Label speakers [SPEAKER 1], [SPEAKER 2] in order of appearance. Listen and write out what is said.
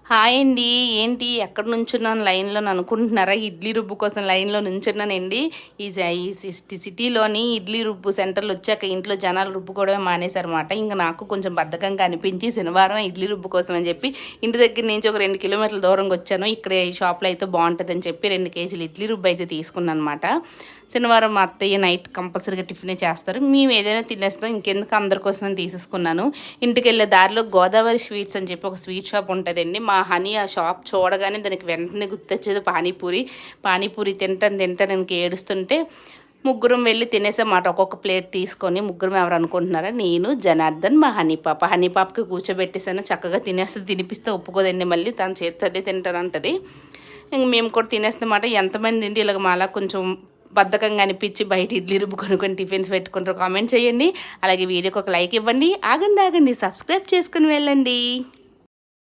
[SPEAKER 1] Hi అండి. ఏంటి ఎక్కడ నుంచున్నాను లైన్‌లో అనుకుంటున్నారా? ఇడ్లీ రుబ్బు కోసం లైన్‌లో నుంచున్నానండి. ఈ సిటీలోని ఇడ్లీ రుబ్బు సెంటర్‌లొచ్చాక ఇంట్లో జనాలు రుబ్బుకోవడమే మానేశారన్నమాట. ఇంక నాకు కొంచెం బద్ధకంగా అనిపించి శనివారం ఇడ్లీ రుబ్బు కోసం అని చెప్పి ఇంటి దగ్గర నుంచి ఒక 2 కిలోమీటర్ల దూరంగా వచ్చాను. ఇక్కడ ఈ షాప్‌లో అయితే బావుంటదని చెప్పి 2 కేజీలు ఇడ్లీ రుబ్బు అయితే తీసుకున్నానన్నమాట. శనివారం మా అత్తయ్య నైట్ కంపల్సరీగా టిఫినే చేస్తారు. మేము ఏదైనా తినేస్తాం. ఇంకెందుకు అందరి కోసమని తీసేసుకున్నాను. ఇంటికెళ్ళే దారిలో గోదావరి స్వీట్స్ అని చెప్పి ఒక స్వీట్ షాప్ ఉంటుందండి. మా హనీ ఆ షాప్ చూడగానే దానికి వెంటనే గుర్తొచ్చేది పానీపూరి. పానీపూరి తింటాను ఇంక ఏడుస్తుంటే ముగ్గురం వెళ్ళి తినేసామాట. ఒక్కొక్క ప్లేట్ తీసుకొని ముగ్గురం ఎవరు అనుకుంటున్నారా? నేను, జనార్దన్, మా హనీ పాప. హనీ పాపకి కూర్చోబెట్టేసాను. చక్కగా తినిపిస్తే ఒప్పుకోదండి. మళ్ళీ తన చేతితో అదే తింటానంటది. ఇంక మేము కూడా తినేస్తామాట. ఎంతమంది అండి ఇలాగ మాలా కొంచెం బద్ధకంగా అనిపించి బయట ఇడ్లీ రుబ్బు కొనుక్కొని టిఫిన్స్ పెట్టుకుంటారు? కామెంట్ చేయండి. అలాగే వీడియోకి ఒక లైక్ ఇవ్వండి. ఆగండి సబ్స్క్రైబ్ చేసుకుని వెళ్ళండి.